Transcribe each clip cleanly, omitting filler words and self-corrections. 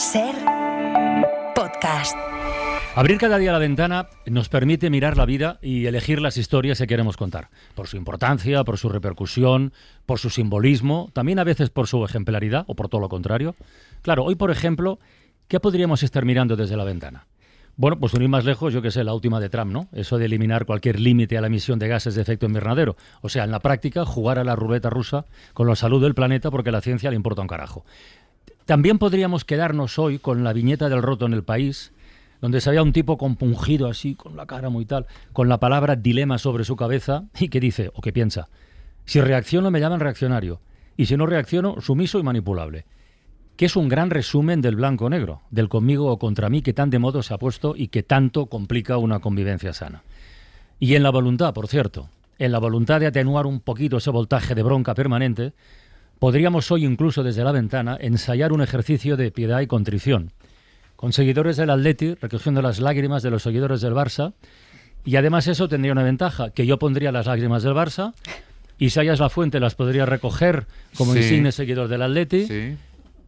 SER Podcast. Abrir cada día la ventana nos permite mirar la vida y elegir las historias que queremos contar. Por su importancia, por su repercusión, por su simbolismo, también a veces por su ejemplaridad o por todo lo contrario. Claro, hoy, por ejemplo, ¿qué podríamos estar mirando desde la ventana? Bueno, pues sin ir más lejos, yo qué sé, la última de Trump, ¿no? Eso de eliminar cualquier límite a la emisión de gases de efecto invernadero. O sea, en la práctica, jugar a la ruleta rusa con la salud del planeta porque a la ciencia le importa un carajo. También podríamos quedarnos hoy con la viñeta del roto en El País, donde se veía un tipo compungido así, con la cara muy tal, con la palabra dilema sobre su cabeza, y que dice, o que piensa, si reacciono me llaman reaccionario, y si no reacciono, sumiso y manipulable. Que es un gran resumen del blanco-negro, del conmigo o contra mí, que tan de modo se ha puesto y que tanto complica una convivencia sana. Y en la voluntad, por cierto, en la voluntad de atenuar un poquito ese voltaje de bronca permanente, podríamos hoy, incluso desde la ventana, ensayar un ejercicio de piedad y contrición, con seguidores del Atleti recogiendo las lágrimas de los seguidores del Barça, y además eso tendría una ventaja, que yo pondría las lágrimas del Barça, y Sayas Lafuente las podría recoger como insigne seguidor del Atleti, Sí.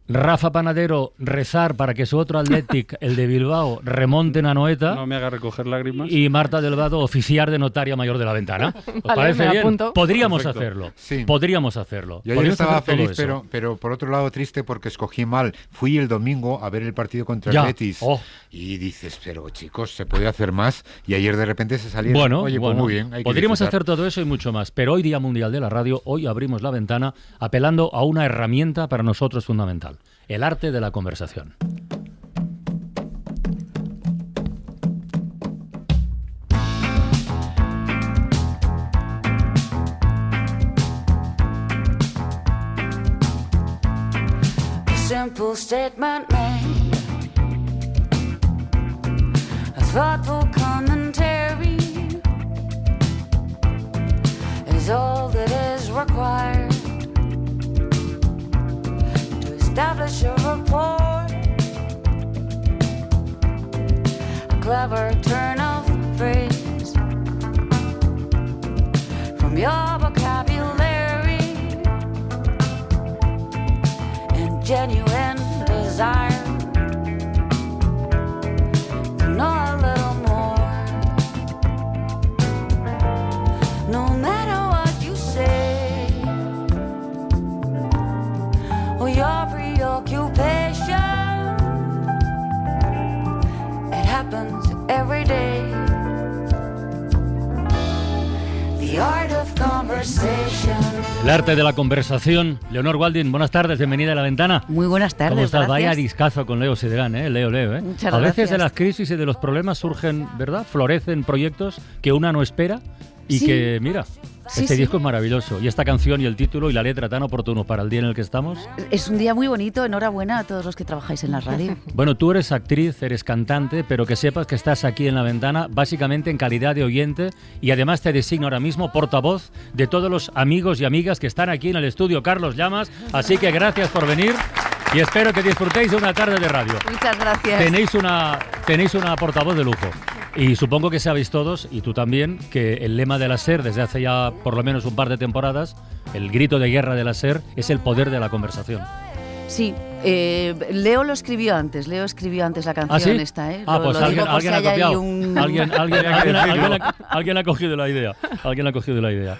Rafa Panadero rezar para que su otro Athletic, el de Bilbao, remonte en Anoeta. No me haga recoger lágrimas. Y Marta Delgado oficiar de notaria mayor de la ventana. ¿Os Vale, parece me bien? apunto. Podríamos Perfecto. hacerlo. Sí. Podríamos hacerlo. Yo ayer Podríamos estaba hacer todo feliz, eso. pero por otro lado triste porque escogí mal. Fui el domingo a ver el partido contra Ya. el Betis Oh. y dices, pero chicos, se puede hacer más. Y ayer de repente se salieron. Bueno, Oye, pues bueno. muy bien. Hay que Podríamos disfrutar. hacer todo eso y mucho más. Pero hoy, Día Mundial de la Radio, hoy abrimos la ventana apelando a una herramienta para nosotros fundamental: el arte de la conversación. Simple statement made, a thoughtful commentary is all that is required to establish a rapport. A clever turn of phrase from your vocabulary and genuine desire to know a little more. No matter what you say or your preoccupation, it happens every day. The art of conversation. El arte de la conversación. Leonor Walding, buenas tardes, bienvenida a La Ventana. Muy buenas tardes. ¿Cómo estás? Gracias. Vaya discazo con Leo Siderán, Leo, Muchas A veces gracias. de las crisis y de los problemas surgen, ¿verdad? Florecen proyectos que una no espera y Sí. que, mira, Sí, este sí. disco es maravilloso. Y esta canción y el título y la letra tan oportunos para el día en el que estamos. Es un día muy bonito. Enhorabuena a todos los que trabajáis en la radio. Bueno, tú eres actriz, eres cantante, pero que sepas que estás aquí en La Ventana básicamente en calidad de oyente y además te designo ahora mismo portavoz de todos los amigos y amigas que están aquí en el estudio Carlos Llamas. Así que gracias por venir y espero que disfrutéis de una tarde de radio. Muchas gracias. Tenéis una portavoz de lujo. Y supongo que sabéis todos, y tú también, que el lema de la SER desde hace ya por lo menos un par de temporadas, el grito de guerra de la SER, es el poder de la conversación. Sí, Leo lo escribió antes. Leo escribió antes la canción ¿Ah, sí? esta, ¿eh? Ah, pues Lo digo alguien por si ha hay ahí copiado. un- Alguien ha cogido la idea. Alguien ha cogido la idea.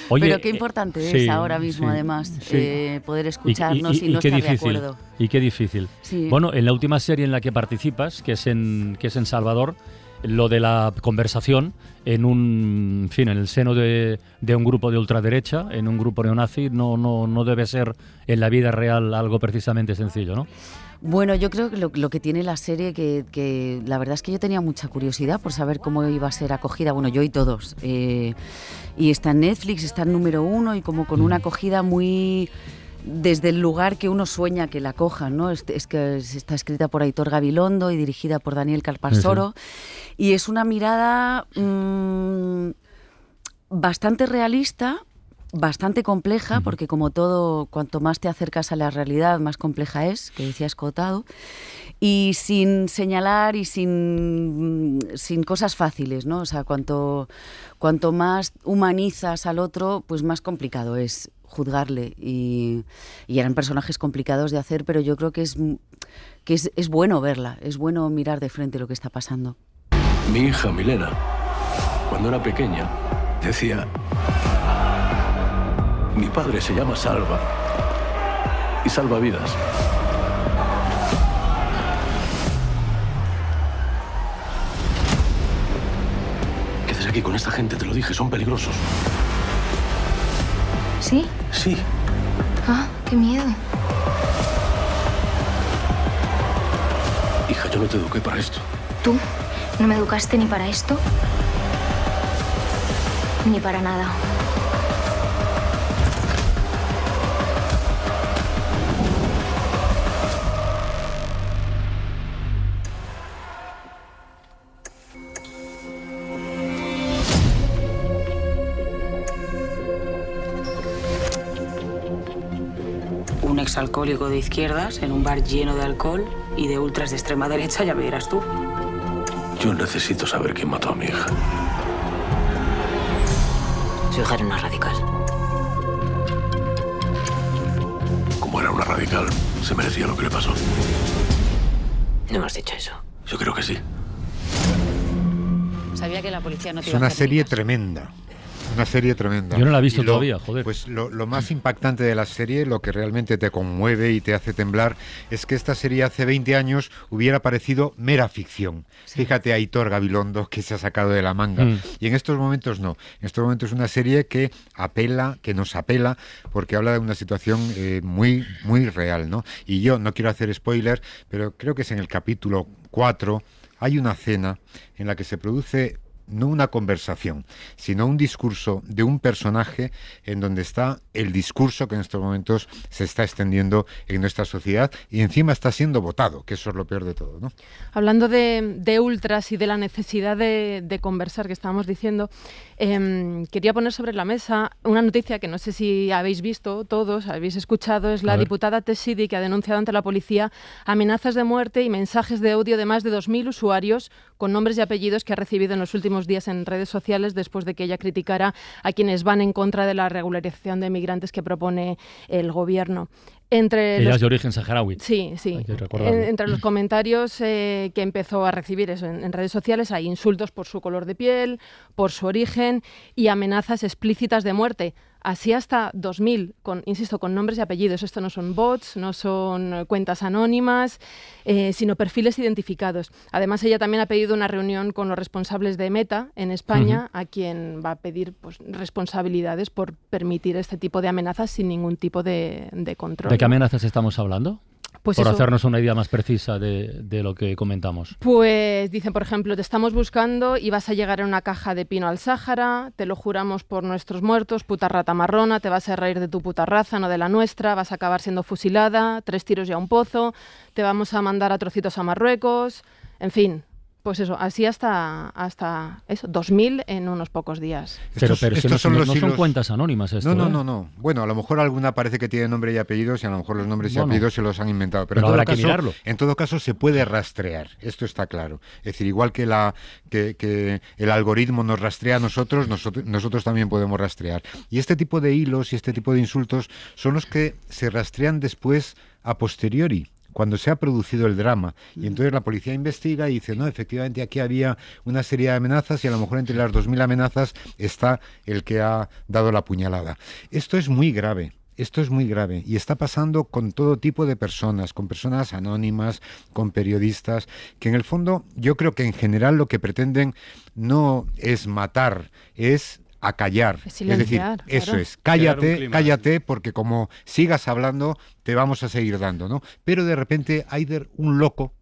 Oye, Pero qué importante sí, es ahora mismo, sí, además, sí. poder escucharnos y no qué estar de difícil, acuerdo. y qué difícil. Sí. Bueno, en la última serie en la que participas, que es en Salvador, lo de la conversación en el seno de un grupo de ultraderecha, en un grupo neonazi, no debe ser en la vida real algo precisamente sencillo, ¿no? Bueno, yo creo que lo que tiene la serie, que la verdad es que yo tenía mucha curiosidad por saber cómo iba a ser acogida, bueno, yo y todos. Y está en Netflix, está en número 1 y como con una acogida muy desde el lugar que uno sueña que la acojan, ¿no? Es que está escrita por Aitor Gabilondo y dirigida por Daniel Calparsoro. Y es una mirada bastante realista, bastante compleja, porque como todo, cuanto más te acercas a la realidad, más compleja es, que decía Escotado, y sin señalar y sin cosas fáciles, ¿no? O sea, cuanto más humanizas al otro, pues más complicado es juzgarle y eran personajes complicados de hacer, pero yo creo que es bueno verla, es bueno mirar de frente lo que está pasando. Mi hija Milena, cuando era pequeña, decía: mi padre se llama Salva y salva vidas. ¿Qué haces aquí con esta gente? Te lo dije, son peligrosos. ¿Sí? Sí. Ah, qué miedo. Hija, yo no te eduqué para esto. ¿Tú no me educaste ni para esto? Ni para nada. Un exalcohólico de izquierdas en un bar lleno de alcohol y de ultras de extrema derecha, ya verás tú. Yo necesito saber quién mató a mi hija. Su hija era una radical. Como era una radical, se merecía lo que le pasó. No me has dicho eso. Yo creo que sí. Sabía que la policía no te Es iba a una hacer serie niños. tremenda. Una serie tremenda. Yo no la he visto Y todavía, joder. Pues lo más impactante de la serie, lo que realmente te conmueve y te hace temblar, es que esta serie hace 20 años hubiera parecido mera ficción. Fíjate a Aitor Gabilondo, que se ha sacado de la manga. Y en estos momentos no. En estos momentos es una serie que apela, que nos apela, porque habla de una situación muy, muy real, ¿no? Y yo no quiero hacer spoiler, pero creo que es en el capítulo 4, hay una escena en la que se produce no una conversación, sino un discurso de un personaje en donde está el discurso que en estos momentos se está extendiendo en nuestra sociedad y encima está siendo votado, que eso es lo peor de todo, ¿no? Hablando de ultras y de la necesidad de conversar, que estábamos diciendo, quería poner sobre la mesa una noticia que no sé si habéis visto todos, habéis escuchado, es la diputada Tessidi, que ha denunciado ante la policía amenazas de muerte y mensajes de odio de más de 2.000 usuarios con nombres y apellidos que ha recibido en los últimos días en redes sociales después de que ella criticara a quienes van en contra de la regularización de migrantes que propone el gobierno. Ella es de origen saharaui. Sí. Hay que recordarlo. Entre los comentarios que empezó a recibir eso en redes sociales hay insultos por su color de piel, por su origen y amenazas explícitas de muerte. Así hasta 2.000, insisto, con nombres y apellidos. Esto no son bots, no son cuentas anónimas, sino perfiles identificados. Además, ella también ha pedido una reunión con los responsables de Meta en España, a quien va a pedir responsabilidades por permitir este tipo de amenazas sin ningún tipo de control. ¿De qué amenazas estamos hablando? Pues por eso, hacernos una idea más precisa de lo que comentamos. Pues dicen, por ejemplo, te estamos buscando y vas a llegar en una caja de pino al Sáhara, te lo juramos por nuestros muertos, puta rata marrona, te vas a reír de tu puta raza, no de la nuestra, vas a acabar siendo fusilada, 3 tiros y a un pozo, te vamos a mandar a trocitos a Marruecos, en fin. Pues eso, así hasta eso, 2.000 en unos pocos días. Pero si estos son los no son hilos... cuentas anónimas esto, No. Bueno, a lo mejor alguna parece que tiene nombre y apellidos y a lo mejor los nombres y apellidos se los han inventado. Pero habrá que mirarlo. En todo caso se puede rastrear, esto está claro. Es decir, igual que que el algoritmo nos rastrea a nosotros también podemos rastrear. Y este tipo de hilos y este tipo de insultos son los que se rastrean después a posteriori, cuando se ha producido el drama. Y entonces la policía investiga y dice, no, efectivamente aquí había una serie de amenazas y a lo mejor entre las 2.000 amenazas está el que ha dado la puñalada. Esto es muy grave. Esto es muy grave y está pasando con todo tipo de personas, con personas anónimas, con periodistas, que en el fondo yo creo que en general lo que pretenden no es matar, es acallar. Es decir, claro. Eso es, cállate, porque como sigas hablando, te vamos a seguir dando, ¿no? Pero de repente hay un loco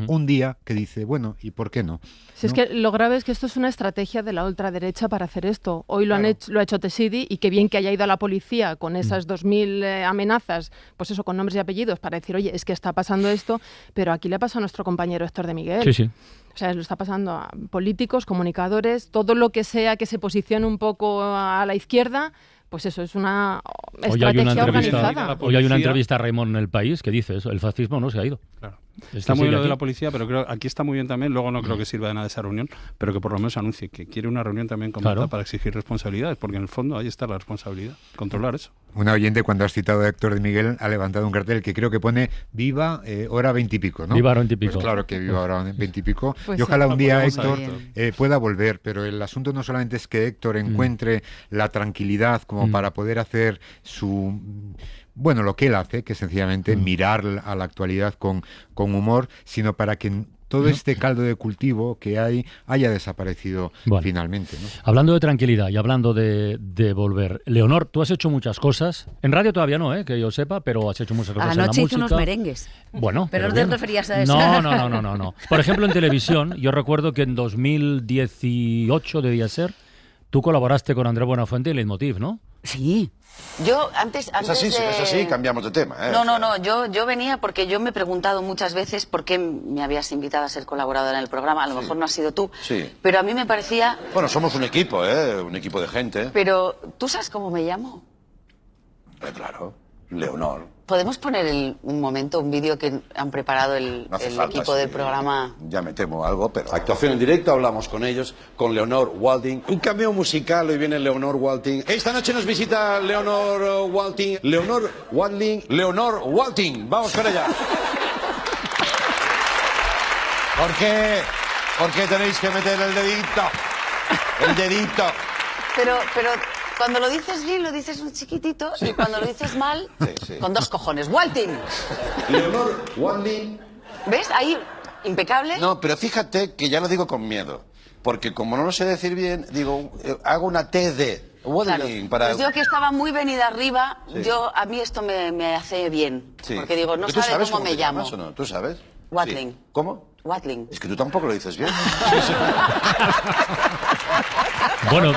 un día que dice, bueno, ¿y por qué no? Si es que lo grave es que esto es una estrategia de la ultraderecha para hacer esto. Hoy lo ha hecho Tessidi y qué bien que haya ido a la policía con esas 2.000 amenazas, pues eso, con nombres y apellidos, para decir, oye, es que está pasando esto, pero aquí le pasa a nuestro compañero Héctor de Miguel. Sí. O sea, lo está pasando a políticos, comunicadores, todo lo que sea que se posicione un poco a la izquierda. Pues eso, es una estrategia organizada. Hoy hay una entrevista a Raimon en El País que dice eso, el fascismo no se ha ido. Claro. Está muy bien lo de la policía, pero creo aquí está muy bien también. Luego no creo que sirva de nada esa reunión, pero que por lo menos anuncie que quiere una reunión también con Marta para exigir responsabilidades, porque en el fondo ahí está la responsabilidad, controlar eso. Una oyente, cuando has citado a Héctor de Miguel, ha levantado un cartel que creo que pone Viva hora 20 y pico, ¿no? Viva hora 20 y pico. Pues claro que viva hora 20 y pico. Pues y ojalá un día podemos Héctor pueda volver, pero el asunto no solamente es que Héctor encuentre la tranquilidad como para poder hacer bueno, lo que él hace, que es sencillamente mirar a la actualidad con humor, sino para que todo este caldo de cultivo que haya desaparecido finalmente, ¿no? Hablando de tranquilidad y hablando de volver, Leonor, tú has hecho muchas cosas. En radio todavía no, que yo sepa, pero has hecho muchas cosas en la música. Anoche hice unos merengues. Bueno, pero no te referías a eso. No. Por ejemplo, en televisión, yo recuerdo que en 2018 debía ser, tú colaboraste con Andrés Buenafuente en Leitmotiv, ¿no? Sí. Yo antes es así, cambiamos de tema. No, yo venía porque yo me he preguntado muchas veces por qué me habías invitado a ser colaboradora en el programa. A lo mejor no has sido tú, pero a mí me parecía... Bueno, somos un equipo de gente. Pero, ¿tú sabes cómo me llamo? Claro, Leonor. ¿Podemos poner un momento, un vídeo que han preparado el equipo del programa? Ya me temo algo, pero... Actuación en directo, hablamos con ellos, con Leonor Walding. Un cameo musical, hoy viene Leonor Walding. Esta noche nos visita Leonor Walding. Leonor Walding. Vamos con ella. ¿Por qué tenéis que meter el dedito? El dedito. Pero cuando lo dices bien, lo dices un chiquitito, y cuando lo dices mal, con dos cojones. ¡Walding! Leonor Walding. ¿Ves? Ahí, impecable. No, pero fíjate que ya lo digo con miedo. Porque como no lo sé decir bien, digo, hago una T de Walding para... Pues yo que estaba muy venida arriba, a mí esto me hace bien. Porque digo, no sabe cómo me llamo. ¿O no? ¿Tú sabes? Walding. Sí. ¿Cómo? Walding. Es que tú tampoco lo dices bien. Bueno,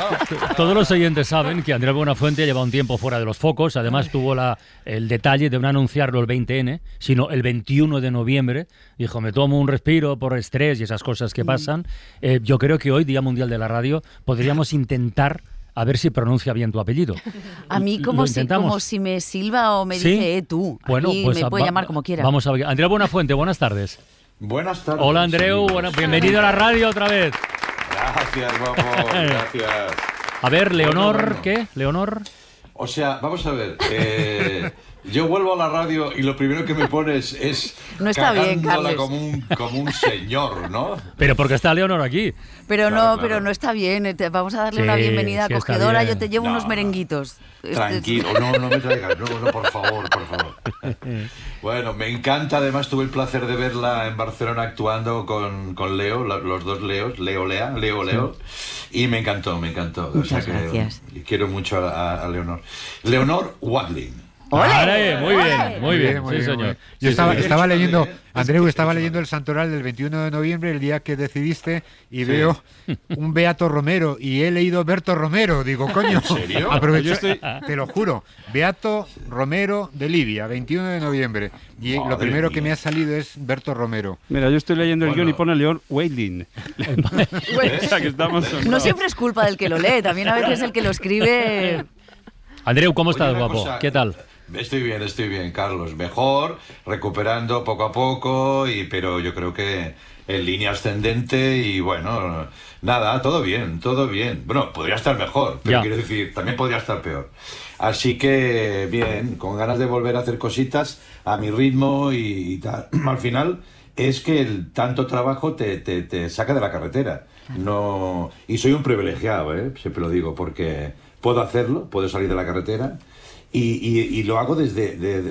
todos los oyentes saben que Andrés Buenafuente lleva un tiempo fuera de los focos. Además tuvo el detalle de no anunciarlo el 20N, sino el 21 de noviembre. Dijo, me tomo un respiro por estrés y esas cosas que pasan. Yo creo que hoy, Día Mundial de la Radio, podríamos intentar a ver si pronuncia bien tu apellido. A mí como si me silba o me dice tú. Bueno, pues me puede llamar como quiera. Vamos a ver. Andrés Buenafuente, buenas tardes. Buenas tardes. Hola, Andreu. Bienvenido a la radio otra vez. Gracias, guapo. Gracias. A ver, Leonor, ¿qué? ¿Leonor? O sea, vamos a ver. Yo vuelvo a la radio y lo primero que me pones es no está bien, Carlos. como un señor, ¿no? Pero porque está Leonor aquí. Pero no está bien. Vamos a darle una bienvenida acogedora. Yo te llevo unos merenguitos. Tranquilo, no me traigas, no, por favor. Bueno, me encanta, además tuve el placer de verla en Barcelona actuando con Leo, los dos Leos, Leo, y me encantó. Muchas gracias. Quiero mucho a Leonor. Leonor Walding. ¡Ole! Muy bien, sí, señor. Yo estaba leyendo, Andreu, estaba leyendo el santoral del 21 de noviembre, el día que decidiste, y veo un Beato Romero, y he leído Berto Romero. Digo, coño, ¿en serio? aprovecha, te lo juro, Beato Romero de Libia, 21 de noviembre. Y lo primero que me ha salido es Berto Romero. Mira, yo estoy leyendo el guión y pone Leon Walding. No siempre es culpa del que lo lee, también a veces el que lo escribe... Andreu, ¿cómo estás, guapo? ¿Qué tal? Estoy bien, Carlos. Mejor, recuperando poco a poco, pero yo creo que en línea ascendente y bueno, nada, todo bien. Bueno, podría estar mejor, pero quiero decir, también podría estar peor. Así que bien, con ganas de volver a hacer cositas a mi ritmo y tal. Al final es que el tanto trabajo te saca de la carretera. No, y soy un privilegiado, siempre lo digo, porque puedo hacerlo, puedo salir de la carretera. Y lo hago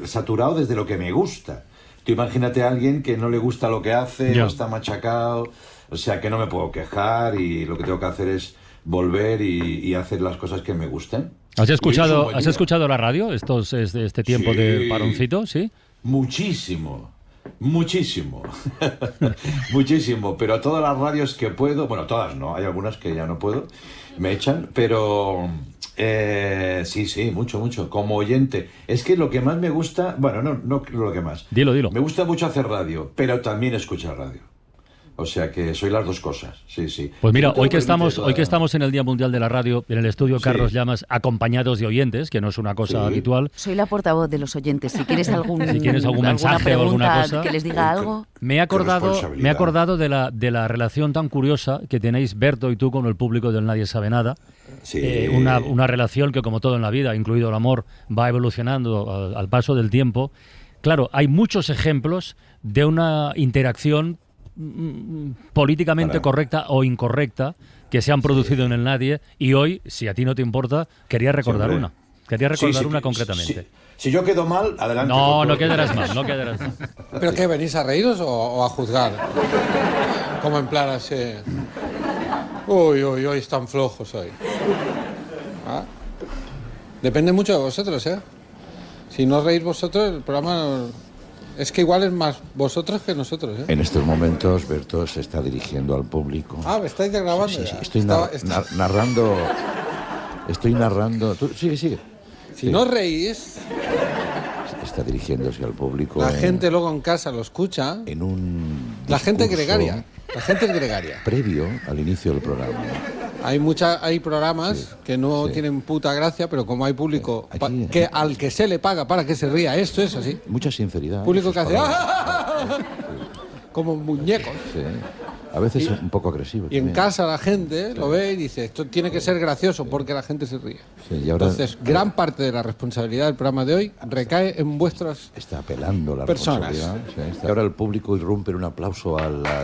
saturado desde lo que me gusta. Tú imagínate a alguien que no le gusta lo que hace, o está machacado, o sea que no me puedo quejar y lo que tengo que hacer es volver y hacer las cosas que me gusten. ¿Has escuchado la radio este tiempo de paroncito? ¿Sí? Muchísimo, pero a todas las radios que puedo, bueno, todas no, hay algunas que ya no puedo, me echan, pero sí, mucho, como oyente. Es que lo que más me gusta, bueno, no lo que más. Dilo. Me gusta mucho hacer radio, pero también escuchar radio. O sea que soy las dos cosas, sí, sí. Pues mira, Pero hoy que estamos en el Día Mundial de la Radio, en el estudio Carlos Llamas, acompañados de oyentes, que no es una cosa habitual. Soy la portavoz de los oyentes. Si quieres algún mensaje o alguna cosa, que les diga algo. Me he acordado de la relación tan curiosa que tenéis Berto y tú con el público del Nadie Sabe Nada. Sí. Una relación que, como todo en la vida, incluido el amor, va evolucionando al paso del tiempo. Claro, hay muchos ejemplos de una interacción políticamente correcta o incorrecta que se han producido en el Nadie, y hoy, si a ti no te importa, quería recordar una. Quería recordar una concretamente. Si yo quedo mal, adelante. No quedarás mal, no quedarás mal. ¿Pero qué, venís a reíros o a juzgar? Como en plan así... Uy, están flojos hoy. ¿Ah? Depende mucho de vosotros, ¿eh? Si no reís vosotros, el programa... Es que igual es más vosotros que nosotros, ¿eh? En estos momentos, Berto se está dirigiendo al público. Ah, ¿me estáis grabando? Sí, estoy narrando... Estoy narrando... Sigue. Si no reís... Está dirigiéndose al público. La gente luego en casa lo escucha. En un... La gente es gregaria. La gente es gregaria. Previo al inicio del programa. Hay programas que no tienen puta gracia, pero como hay público que al que se le paga para que se ría, esto es así. Mucha sinceridad. Público que hace como muñecos. Sí. A veces un poco agresivo. Y en casa la gente lo ve y dice, esto tiene que ser gracioso porque la gente se ríe. Sí, y ahora, entonces, gran parte de la responsabilidad del programa de hoy recae en vuestras está apelando la personas. Responsabilidad. Sí, ahora el público irrumpe en un aplauso a la...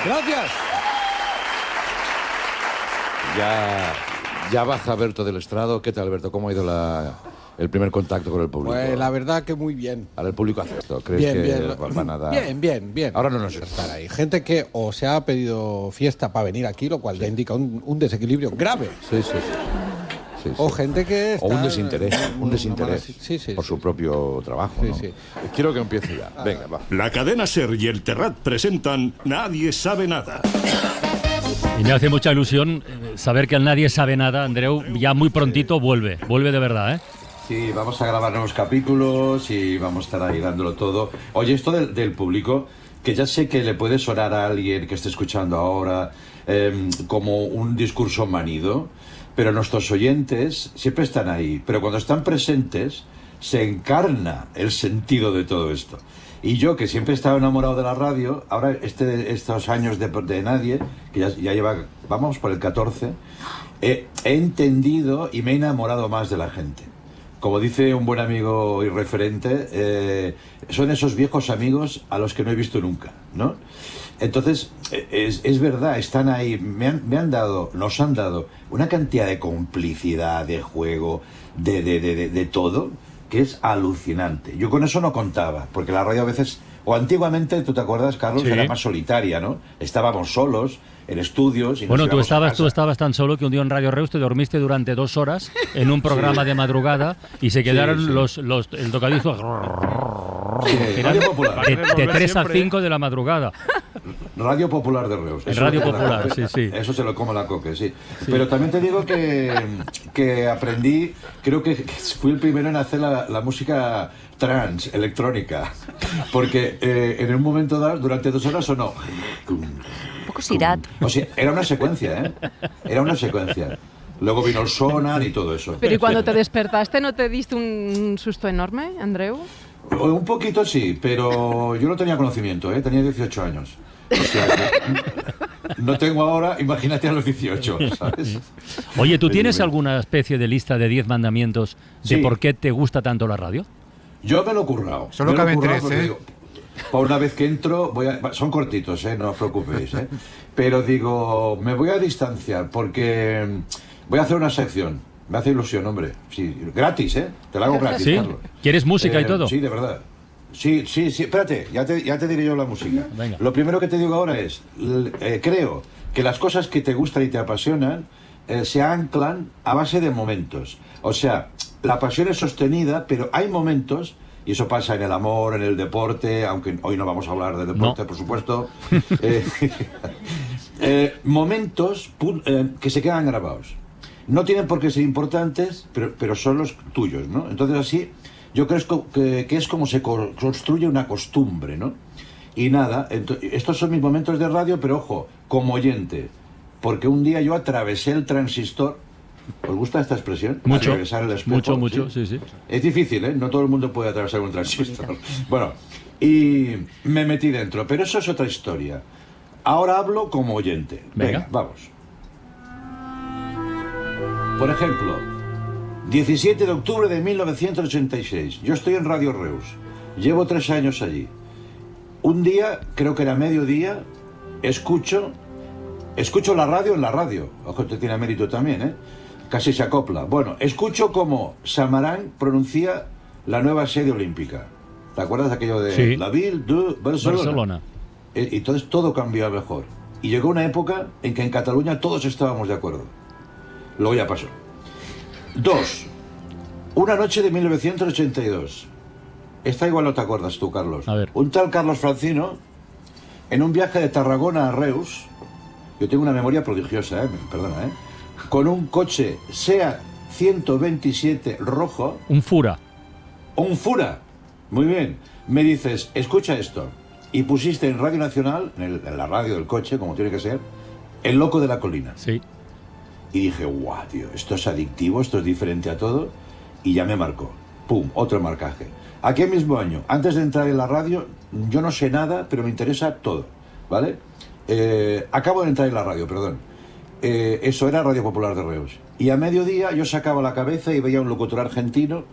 Gracias. Ya baja Berto del estrado. ¿Qué tal, Berto? ¿Cómo ha ido el primer contacto con el público? Pues la verdad que muy bien. Ahora el público hace esto. ¿Crees que van a dar...? Bien. Ahora no nos estar ahí. Gente que o se ha pedido fiesta para venir aquí, lo cual ya indica un desequilibrio grave. Sí. O gente que está... O un desinterés por su propio trabajo, ¿no? Quiero que empiece ya. Venga, va. La cadena SER y el Terrat presentan Nadie Sabe Nada. Y me hace mucha ilusión saber que el Nadie Sabe Nada, Andreu, ya muy prontito vuelve de verdad, ¿eh? Sí, vamos a grabar nuevos capítulos y vamos a estar ahí dándolo todo. Oye, esto del público, que ya sé que le puede sonar a alguien que esté escuchando ahora como un discurso manido, pero nuestros oyentes siempre están ahí, pero cuando están presentes se encarna el sentido de todo esto. Y yo, que siempre he estado enamorado de la radio, ahora estos años de Nadie, que ya lleva, vamos por el 14, he entendido y me he enamorado más de la gente. Como dice un buen amigo y referente, son esos viejos amigos a los que no he visto nunca, ¿no? Entonces, es verdad, están ahí, nos han dado una cantidad de complicidad, de juego, de todo, que es alucinante. Yo con eso no contaba, porque la radio a veces, o antiguamente, tú te acuerdas, Carlos, era más solitaria, ¿no? Estábamos solos en estudios. Y bueno, tú estabas tan solo que un día en Radio Reus te dormiste durante 2 horas en un programa de madrugada y se quedaron el tocadisco de 3 a 5 de la madrugada. Radio Popular de Reus. Radio Popular, sí. Eso se lo como la coque, sí. Pero también te digo que aprendí, creo que fui el primero en hacer la música trance, electrónica. Porque en un momento dado, durante 2 horas sonó... Un poco Sirat. O sea, era una secuencia, ¿eh? Era una secuencia. Luego vino el sonar y todo eso. Pero ¿y cuando te despertaste no te diste un susto enorme, Andreu? Un poquito sí, pero yo no tenía conocimiento, ¿eh? Tenía 18 años. O sea, no tengo ahora, imagínate a los 18, ¿sabes? Oye, ¿tú tienes alguna especie de lista de 10 mandamientos de por qué te gusta tanto la radio? Yo me lo he currado. Solo caben 3, ¿eh? Digo, por una vez que entro, son cortitos, no os preocupéis, pero digo, me voy a distanciar porque voy a hacer una sección. Me hace ilusión, hombre. Sí, gratis, te la hago gratis, ¿sí? Carlos. ¿Quieres música y todo? Sí, de verdad. Sí, espérate, ya te diré yo la música. Venga. Lo primero que te digo ahora es, creo que las cosas que te gustan y te apasionan se anclan a base de momentos. O sea, la pasión es sostenida, pero hay momentos, y eso pasa en el amor, en el deporte, aunque hoy no vamos a hablar de deporte, por supuesto, momentos que se quedan grabados. No tienen por qué ser importantes, pero son los tuyos, ¿no? Entonces así, yo creo que es como se construye una costumbre, ¿no? Y nada, estos son mis momentos de radio, pero ojo, como oyente, porque un día yo atravesé el transistor. ¿Os gusta esta expresión? Mucho, atravesar el espejo, mucho, sí. Es difícil, ¿eh? No todo el mundo puede atravesar un transistor. Bueno, y me metí dentro, pero eso es otra historia. Ahora hablo como oyente. Venga, vamos. Por ejemplo, 17 de octubre de 1986. Yo estoy en Radio Reus. Llevo 3 años allí. Un día, creo que era mediodía, escucho la radio en la radio. Ojo, te tiene mérito también, ¿eh? Casi se acopla. Bueno, escucho cómo Samarán pronuncia la nueva sede olímpica. ¿Te acuerdas de aquello de la Ville de Barcelona? Y entonces todo cambió a mejor. Y llegó una época en que en Cataluña todos estábamos de acuerdo. Luego ya pasó. 2. Una noche de 1982. Esta igual no te acuerdas tú, Carlos. A ver. Un tal Carlos Francino, en un viaje de Tarragona a Reus, yo tengo una memoria prodigiosa, perdona, con un coche SEAT 127 rojo. Un Fura. Un Fura. Muy bien. Me dices, escucha esto. Y pusiste en Radio Nacional, en la radio del coche, como tiene que ser, El Loco de la Colina. Sí. Y dije, guau, tío, esto es adictivo, esto es diferente a todo. Y ya me marcó. Pum, otro marcaje. Aquel mismo año, antes de entrar en la radio, yo no sé nada, pero me interesa todo, ¿vale? Acabo de entrar en la radio, perdón. Eso era Radio Popular de Reus. Y a mediodía yo sacaba la cabeza y veía un locutor argentino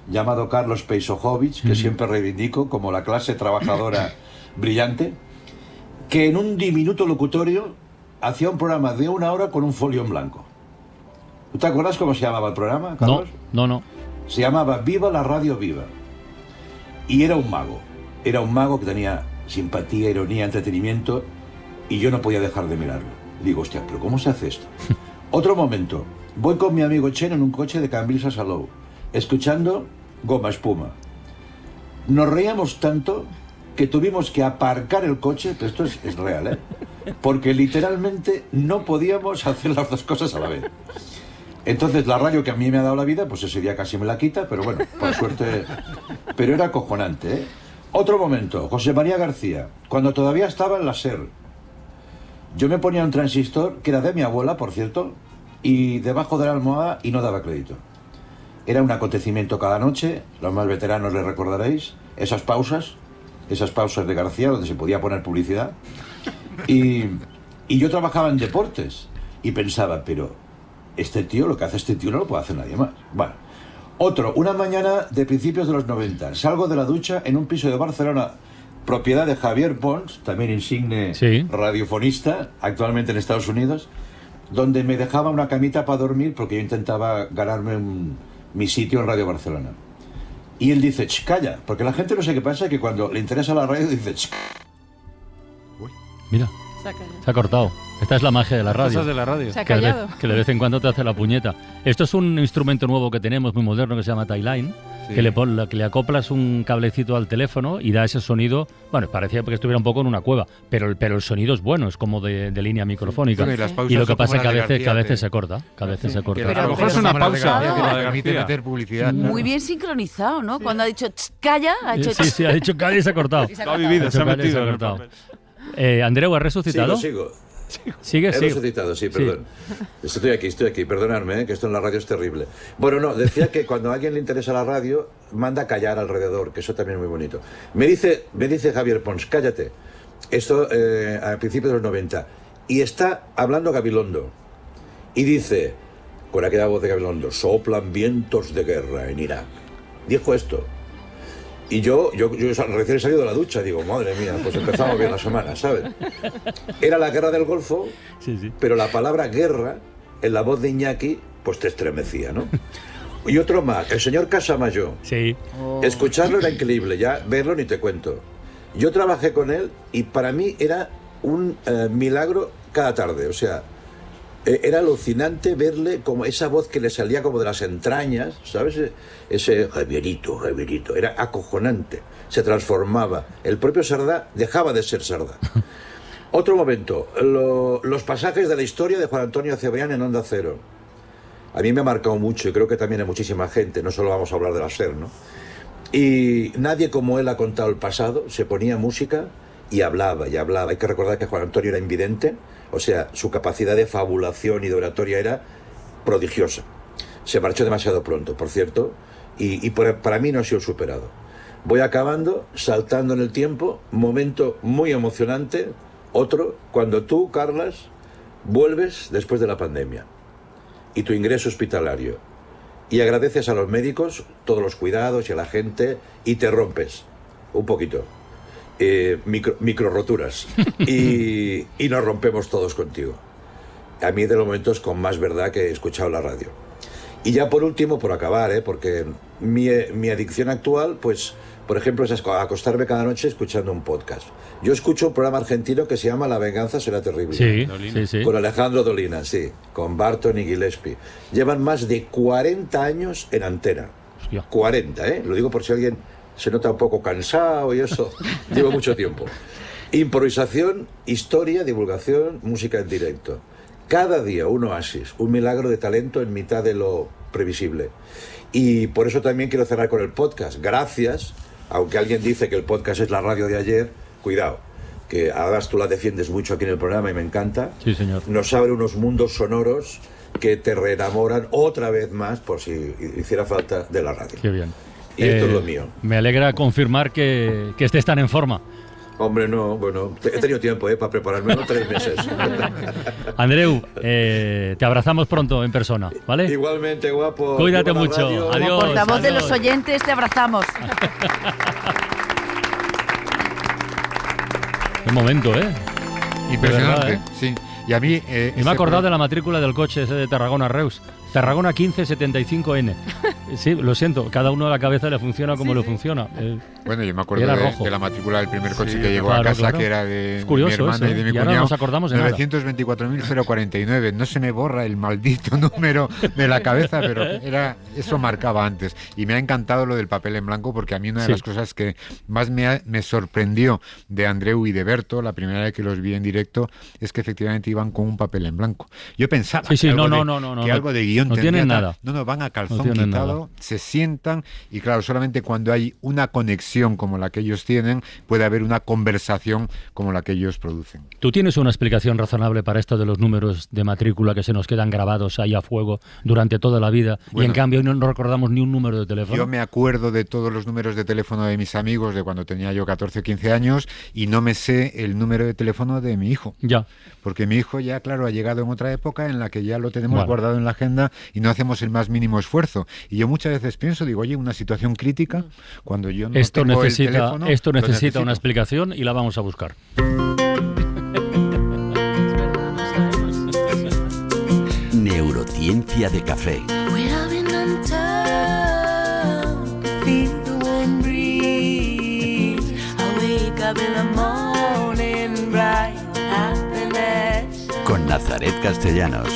llamado Carlos Peisojovic, que siempre reivindico como la clase trabajadora brillante, que en un diminuto locutorio hacía un programa de 1 hora con un folio en blanco. ¿Tú te acuerdas cómo se llamaba el programa, Carlos? No. Se llamaba Viva la Radio Viva. Y era un mago. Era un mago que tenía simpatía, ironía, entretenimiento, y yo no podía dejar de mirarlo. Digo, hostia, ¿pero cómo se hace esto? Otro momento. Voy con mi amigo Chen en un coche de Cambrils a Salou, escuchando Goma Espuma. Nos reíamos tanto que tuvimos que aparcar el coche, pero esto es real, ¿eh? Porque literalmente no podíamos hacer las dos cosas a la vez. Entonces la radio que a mí me ha dado la vida, pues ese día casi me la quita, pero bueno, por suerte. Pero era acojonante, ¿eh? Otro momento, José María García, cuando todavía estaba en la SER. Yo me ponía un transistor, que era de mi abuela, por cierto, y debajo de la almohada, y no daba crédito. Era un acontecimiento cada noche, los más veteranos le recordaréis, esas pausas de García, donde se podía poner publicidad. Y yo trabajaba en deportes, y pensaba, pero este tío, lo que hace este tío no lo puede hacer nadie más. Bueno, otro, una mañana de principios de los 90, salgo de la ducha en un piso de Barcelona, propiedad de Javier Pons, también insigne radiofonista, actualmente en Estados Unidos, donde me dejaba una camita para dormir porque yo intentaba ganarme mi sitio en Radio Barcelona. Y él dice, calla, porque la gente no sé qué pasa, que cuando le interesa la radio dice, Mira, se ha cortado. Esta es la magia de la radio. Cosas de la radio. Se ha callado. Que de vez en cuando te hace la puñeta. Esto es un instrumento nuevo que tenemos, muy moderno, que se llama Tie-Line, que le acoplas un cablecito al teléfono y da ese sonido. Bueno, parecía que estuviera un poco en una cueva, pero el sonido es bueno, es como de línea microfónica. Bueno, y lo que pasa es que a veces se corta. Pero a lo mejor es una pausa. Que le permite meter publicidad. Muy bien sincronizado, ¿no? Cuando ha dicho calla, ha hecho Sí, ha dicho calla y se ha cortado. Lo ha vivido, se ha metido. Andreu, ¿has resucitado? Sigo. Sigue. He resucitado, sí, perdón. Estoy aquí, perdonadme, que esto en la radio es terrible. Bueno, no, decía que cuando a alguien le interesa la radio, manda callar alrededor, que eso también es muy bonito. Me dice Javier Pons, cállate. Esto a principios de los 90. Y está hablando Gabilondo. Y dice, con aquella voz de Gabilondo, soplan vientos de guerra en Irak. Dijo esto. Y yo recién he salido de la ducha, digo, madre mía, pues empezamos bien la semana, ¿sabes? Era la guerra del Golfo, pero la palabra guerra, en la voz de Iñaki, pues te estremecía, ¿no? Y otro más, el señor Casamayo. Sí. Escucharlo era increíble, ya verlo ni te cuento. Yo trabajé con él y para mí era un milagro cada tarde, o sea, era alucinante verle como esa voz que le salía como de las entrañas, ¿sabes? Ese Javierito, era acojonante, se transformaba. El propio Sardá dejaba de ser Sardá. Otro momento, los pasajes de la historia de Juan Antonio Cebrián en Onda Cero. A mí me ha marcado mucho y creo que también a muchísima gente, no solo vamos a hablar de la SER, ¿no? Y nadie como él ha contado el pasado, se ponía música y hablaba y hablaba. Hay que recordar que Juan Antonio era invidente, o sea, su capacidad de fabulación y de oratoria era prodigiosa. Se marchó demasiado pronto, por cierto, y para mí no ha sido superado. Voy acabando, saltando en el tiempo, momento muy emocionante, otro, cuando tú, Carlas, vuelves después de la pandemia y tu ingreso hospitalario y agradeces a los médicos todos los cuidados y a la gente y te rompes un poquito, micro roturas y nos rompemos todos contigo. A mí de los momentos con más verdad que he escuchado la radio. Y ya por último, por acabar, porque mi adicción actual, pues, por ejemplo, es acostarme cada noche escuchando un podcast. Yo escucho un programa argentino que se llama La venganza será terrible. Sí. Con Alejandro Dolina, sí, con Barton y Gillespie. Llevan más de 40 años en antena. Hostia. 40, Lo digo por si alguien se nota un poco cansado y eso. Llevo mucho tiempo. Improvisación, historia, divulgación, música en directo. Cada día un oasis, un milagro de talento en mitad de lo previsible. Y por eso también quiero cerrar con el podcast. Gracias, aunque alguien dice que el podcast es la radio de ayer, cuidado, que además tú la defiendes mucho aquí en el programa y me encanta. Sí, señor. Nos abre unos mundos sonoros que te reenamoran otra vez más, por si hiciera falta, de la radio. Qué bien. Y esto es lo mío. Me alegra confirmar que estés tan en forma. Hombre, no, bueno, he tenido tiempo para prepararme, 3 meses. Andreu, te abrazamos pronto en persona, ¿vale? Igualmente, guapo. Cuídate mucho. Radio. Adiós. Como portavoz adiós. de los oyentes, te abrazamos. Qué momento, Impresionante, De verdad, sí. Y a mí... y me he acordado de la matrícula del coche ese de Tarragona-Reus. Tarragona 1575N. Sí, lo siento, cada uno a la cabeza le funciona como le funciona. Bueno, yo me acuerdo de la matrícula del primer coche que llegó claro, a casa, claro. que era de Curioso, mi hermana y de mi y ahora cuñado. nos acordamos de 924.049. No se me borra el maldito número de la cabeza, pero eso marcaba antes. Y me ha encantado lo del papel en blanco, porque a mí una de las cosas que más me sorprendió de Andreu y de Berto, la primera vez que los vi en directo, es que efectivamente iban con un papel en blanco. Yo pensaba que algo de guión no tienen nada. No, van a calzón quitado, se sientan y claro, solamente cuando hay una conexión como la que ellos tienen, puede haber una conversación como la que ellos producen. ¿Tú tienes una explicación razonable para esto de los números de matrícula que se nos quedan grabados ahí a fuego durante toda la vida y en cambio no recordamos ni un número de teléfono? Yo me acuerdo de todos los números de teléfono de mis amigos de cuando tenía yo 14 o 15 años y no me sé el número de teléfono de mi hijo. Ya. Porque mi hijo ya, claro, ha llegado en otra época en la que ya lo tenemos guardado en la agenda y no hacemos el más mínimo esfuerzo. Y yo muchas veces pienso, digo, oye, una situación crítica, cuando yo no tengo el teléfono... Esto necesita una explicación y la vamos a buscar. Neurociencia de café. Con Nazaret Castellanos.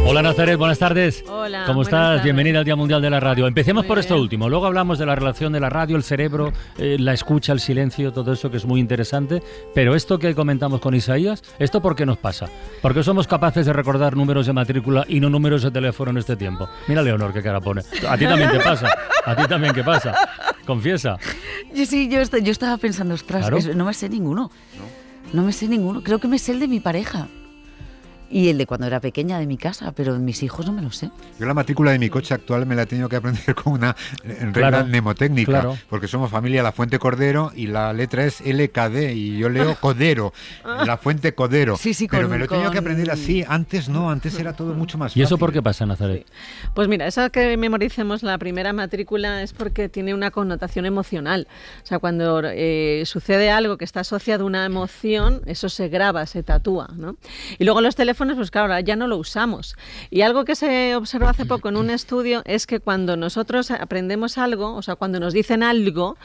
Hola Nazaret, buenas tardes. Hola. ¿Cómo estás? Tardes. Bienvenida al Día Mundial de la Radio. Empecemos por esto último, luego hablamos de la relación de la radio, el cerebro, la escucha, el silencio, todo eso que es muy interesante. Pero esto que comentamos con Isaías, ¿esto por qué nos pasa? ¿Por qué somos capaces de recordar números de matrícula y no números de teléfono en este tiempo? Mira Leonor, qué cara pone. A ti también te pasa. A ti también, ¿qué pasa? Confiesa. Yo estaba pensando, ostras, Claro. no me sé ninguno. No me sé ninguno. Creo que me sé el de mi pareja. Y el de cuando era pequeña de mi casa, pero mis hijos no me lo sé. Yo la matrícula de mi coche actual me la he tenido que aprender con una regla mnemotécnica, porque somos familia La Fuente Cordero y la letra es LKD y yo leo Codero, La Fuente Codero. Sí, pero me lo he tenido que aprender así, antes no, antes era todo mucho más fácil. ¿Y eso por qué pasa, Nazaret? Pues mira, eso que memoricemos la primera matrícula es porque tiene una connotación emocional. O sea, cuando sucede algo que está asociado a una emoción, eso se graba, se tatúa, ¿no? Y luego los teléfonos, pues claro, ya no lo usamos. Y algo que se observó hace poco en un estudio es que cuando nosotros aprendemos algo, o sea, cuando nos dicen algo,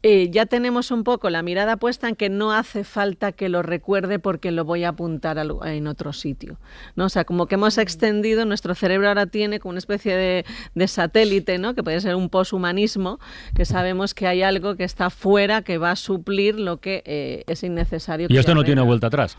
ya tenemos un poco la mirada puesta en que no hace falta que lo recuerde porque lo voy a apuntar en otro sitio, ¿no? O sea, como que hemos extendido, nuestro cerebro ahora tiene como una especie de satélite, ¿no? Que puede ser un poshumanismo, que sabemos que hay algo que está fuera que va a suplir lo que es innecesario. Y esto no tiene vuelta atrás.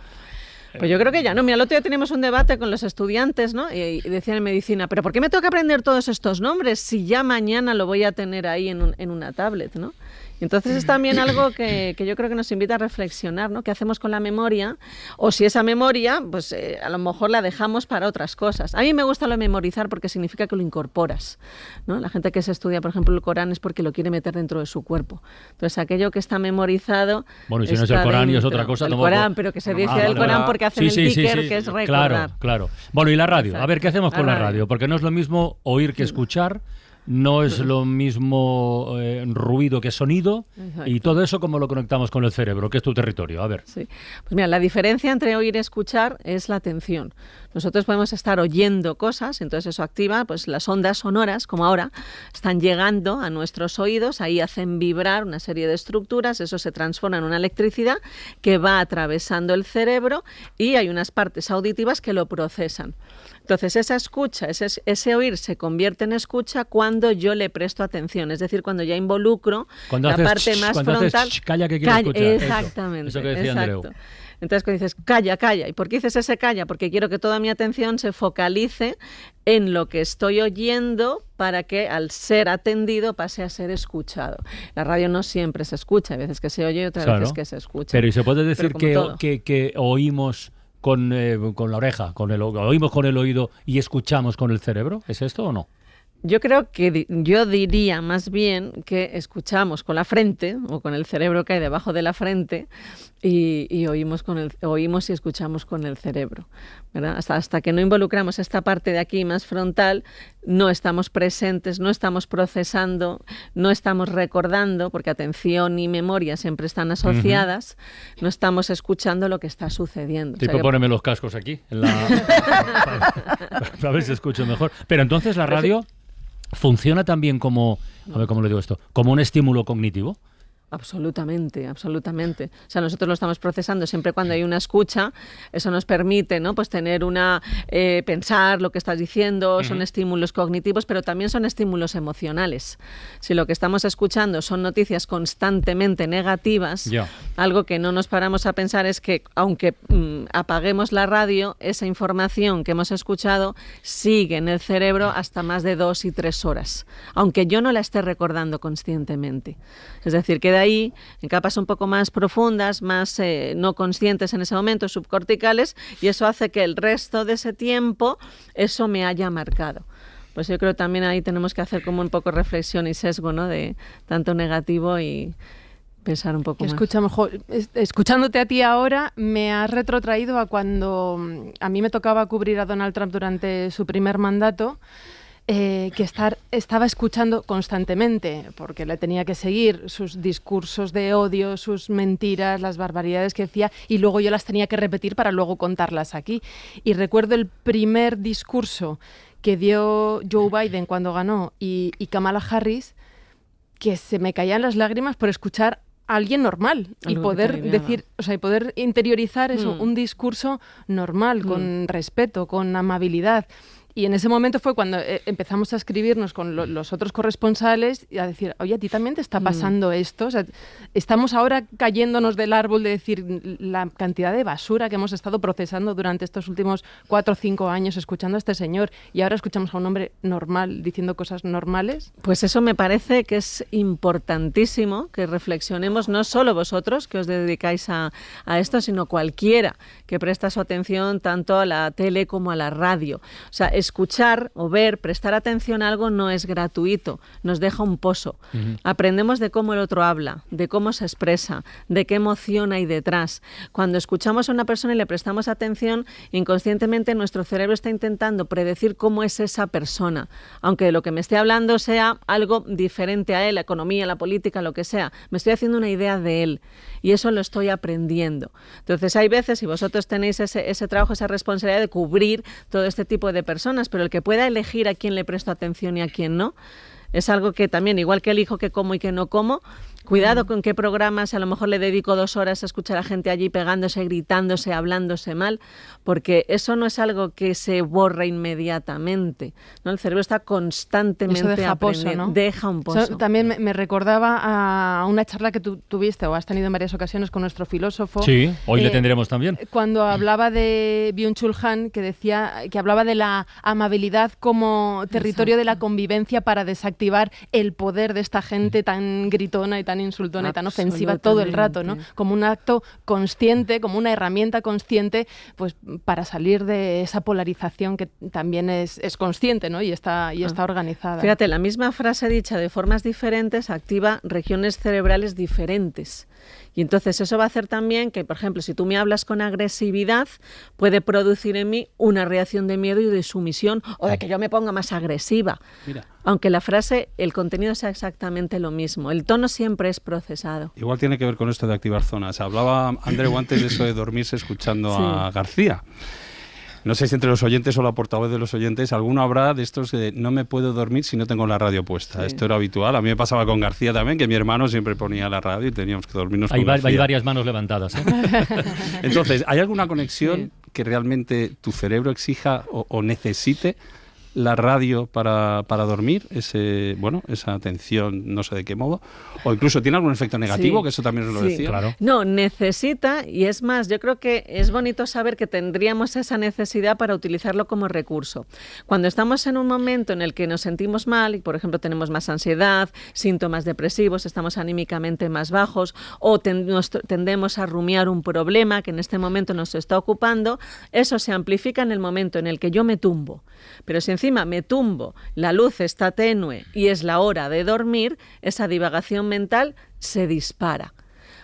Pues yo creo que ya no. Mira, el otro día teníamos un debate con los estudiantes, ¿no? Y decían en medicina, ¿pero por qué me tengo que aprender todos estos nombres si ya mañana lo voy a tener ahí en una tablet, ¿no? Y entonces es también algo que yo creo que nos invita a reflexionar, ¿no? ¿Qué hacemos con la memoria? O si esa memoria, pues a lo mejor la dejamos para otras cosas. A mí me gusta lo de memorizar porque significa que lo incorporas, ¿no? La gente que se estudia, por ejemplo, el Corán es porque lo quiere meter dentro de su cuerpo. Entonces, aquello que está memorizado... Bueno, y si no es el Corán y es otra cosa... El Corán, pero que se dice del Corán porque hacen el dhikr, que es recordar. Claro. Bueno, y la radio. Exacto. A ver, ¿qué hacemos con la radio? Porque no es lo mismo oír que escuchar. No es lo mismo ruido que sonido. Exacto. Y todo eso, ¿cómo lo conectamos con el cerebro? Que es tu territorio. A ver. Sí. Pues mira, la diferencia entre oír y escuchar es la atención. Nosotros podemos estar oyendo cosas, entonces eso activa, pues las ondas sonoras, como ahora, están llegando a nuestros oídos, ahí hacen vibrar una serie de estructuras, eso se transforma en una electricidad que va atravesando el cerebro y hay unas partes auditivas que lo procesan. Entonces esa escucha, ese oír se convierte en escucha cuando yo le presto atención, es decir, cuando ya involucro cuando la haces parte más cuando frontal. Haces calla que quiero escuchar. Exactamente. Eso que decía Andreu. Entonces cuando dices calla, ¿y por qué dices ese calla? Porque quiero que toda mi atención se focalice en lo que estoy oyendo para que al ser atendido pase a ser escuchado. La radio no siempre se escucha, hay veces que se oye y otras veces que se escucha. Pero ¿y se puede decir que oímos con la oreja, oímos con el oído y escuchamos con el cerebro? ¿Es esto o no? Yo creo que yo diría más bien que escuchamos con la frente o con el cerebro que hay debajo de la frente y oímos y escuchamos con el cerebro, ¿verdad? Hasta que no involucramos esta parte de aquí más frontal, no estamos presentes, no estamos procesando, no estamos recordando, porque atención y memoria siempre están asociadas, no estamos escuchando lo que está sucediendo. Tipo, póneme los cascos aquí, para ver si escucho mejor. Pero entonces la radio... ¿funciona también como, a ver cómo le digo esto, como un estímulo cognitivo? Absolutamente. O sea, nosotros lo estamos procesando siempre cuando hay una escucha. Eso nos permite, ¿no? Pues tener pensar lo que estás diciendo, son estímulos cognitivos, pero también son estímulos emocionales. Si lo que estamos escuchando son noticias constantemente negativas, algo que no nos paramos a pensar es que, aunque apaguemos la radio, esa información que hemos escuchado sigue en el cerebro hasta más de 2 y 3 horas, aunque yo no la esté recordando conscientemente. Es decir, que de ahí, en capas un poco más profundas, más no conscientes en ese momento, subcorticales, y eso hace que el resto de ese tiempo eso me haya marcado. Pues yo creo que también ahí tenemos que hacer como un poco reflexión y sesgo, ¿no? De tanto negativo y pensar un poco más. Escuchándote a ti ahora, me has retrotraído a cuando a mí me tocaba cubrir a Donald Trump durante su primer mandato. Estaba escuchando constantemente, porque le tenía que seguir sus discursos de odio, sus mentiras, las barbaridades que decía, y luego yo las tenía que repetir para luego contarlas aquí. Y recuerdo el primer discurso que dio Joe Biden cuando ganó y Kamala Harris, que se me caían las lágrimas por escuchar a alguien normal y poder decir, o sea, y poder interiorizar eso, un discurso normal, con respeto, con amabilidad. Y en ese momento fue cuando empezamos a escribirnos con los otros corresponsales y a decir, oye, ¿a ti también te está pasando esto? O sea, estamos ahora cayéndonos del árbol de decir la cantidad de basura que hemos estado procesando durante estos últimos 4 o 5 años escuchando a este señor y ahora escuchamos a un hombre normal diciendo cosas normales. Pues eso me parece que es importantísimo que reflexionemos, no solo vosotros que os dedicáis a esto, sino cualquiera que presta su atención tanto a la tele como a la radio. O sea, escuchar o ver, prestar atención a algo no es gratuito, nos deja un pozo. Aprendemos de cómo el otro habla, de cómo se expresa, de qué emoción hay detrás. Cuando escuchamos a una persona y le prestamos atención, inconscientemente nuestro cerebro está intentando predecir cómo es esa persona, aunque lo que me esté hablando sea algo diferente a él, la economía, la política, lo que sea. Me estoy haciendo una idea de él y eso lo estoy aprendiendo. Entonces hay veces, si vosotros tenéis ese trabajo, esa responsabilidad de cubrir todo este tipo de personas, pero el que pueda elegir a quién le presto atención y a quién no, es algo que también, igual que elijo qué como y qué no como, Cuidado con qué programas, a lo mejor le dedico 2 horas a escuchar a gente allí pegándose, gritándose, hablándose mal, porque eso no es algo que se borra inmediatamente, ¿no? El cerebro está constantemente deja aprendiendo. Pozo, ¿no? Deja un pozo. Eso también me recordaba a una charla que tú tuviste o has tenido en varias ocasiones con nuestro filósofo. Sí, hoy le tendremos también. Cuando hablaba de Byung-Chul Han, que hablaba de la amabilidad como territorio de la convivencia para desactivar el poder de esta gente tan gritona y tan insultona y tan ofensiva todo el rato, ¿no? Como un acto consciente, como una herramienta consciente, pues para salir de esa polarización que también es consciente, ¿no? Y está organizada. Fíjate, la misma frase dicha de formas diferentes activa regiones cerebrales diferentes. Y entonces eso va a hacer también que, por ejemplo, si tú me hablas con agresividad, puede producir en mí una reacción de miedo y de sumisión o de que yo me ponga más agresiva. Mira. Aunque la frase, el contenido sea exactamente lo mismo. El tono siempre es procesado. Igual tiene que ver con esto de activar zonas. Hablaba Andreu antes de eso de dormirse escuchando a García. No sé si entre los oyentes o la portavoz de los oyentes, alguno habrá de estos de no me puedo dormir si no tengo la radio puesta. Esto era habitual. A mí me pasaba con García también, que mi hermano siempre ponía la radio y teníamos que dormirnos con García. Hay varias manos levantadas, ¿eh? Entonces, ¿hay alguna conexión que realmente tu cerebro exija o necesite la radio para dormir, esa atención, no sé de qué modo, o incluso tiene algún efecto negativo, que eso también os lo decía? Claro. No, necesita, y es más, yo creo que es bonito saber que tendríamos esa necesidad para utilizarlo como recurso. Cuando estamos en un momento en el que nos sentimos mal, y por ejemplo tenemos más ansiedad, síntomas depresivos, estamos anímicamente más bajos, o tendemos a rumiar un problema que en este momento nos está ocupando, eso se amplifica en el momento en el que yo me tumbo. Pero si encima me tumbo, la luz está tenue y es la hora de dormir, esa divagación mental se dispara.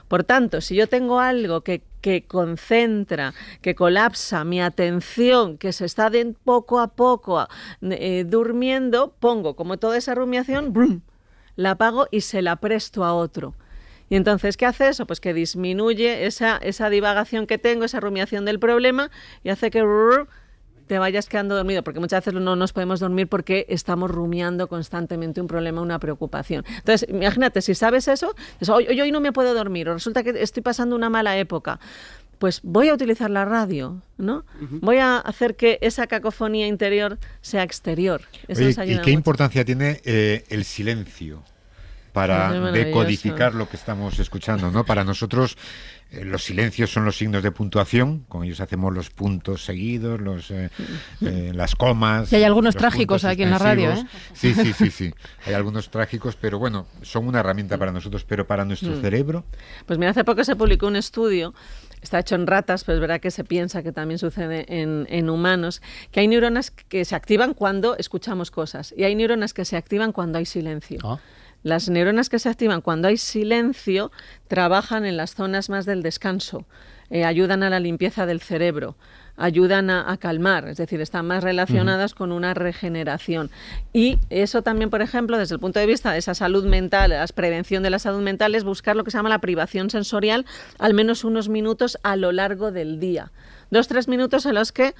Por tanto, si yo tengo algo que concentra, que colapsa mi atención, que se está de poco a poco durmiendo, pongo como toda esa rumiación, ¡brum!, la apago y se la presto a otro. Y entonces, ¿qué hace eso? Pues que disminuye esa divagación que tengo, esa rumiación del problema, y hace que te vayas quedando dormido, porque muchas veces no nos podemos dormir porque estamos rumiando constantemente un problema, una preocupación. Entonces, imagínate, si sabes eso, hoy no me puedo dormir, o resulta que estoy pasando una mala época, pues voy a utilizar la radio, ¿no? Voy a hacer que esa cacofonía interior sea exterior. Eso nos ayuda ¿y qué mucho. importancia tiene el silencio para decodificar lo que estamos escuchando, ¿no? Para nosotros los silencios son los signos de puntuación, con ellos hacemos los puntos seguidos, las comas. Y hay algunos trágicos aquí en la radio, ¿eh? Sí. Hay algunos trágicos, pero bueno, son una herramienta para nosotros, pero para nuestro cerebro. Pues mira, hace poco se publicó un estudio, está hecho en ratas, pero es verdad que se piensa que también sucede en humanos, que hay neuronas que se activan cuando escuchamos cosas y hay neuronas que se activan cuando hay silencio. Las neuronas que se activan cuando hay silencio trabajan en las zonas más del descanso, ayudan a la limpieza del cerebro, ayudan a calmar, es decir, están más relacionadas con una regeneración. Y eso también, por ejemplo, desde el punto de vista de esa salud mental, la prevención de la salud mental, es buscar lo que se llama la privación sensorial, al menos unos minutos a lo largo del día. 2-3 minutos en los que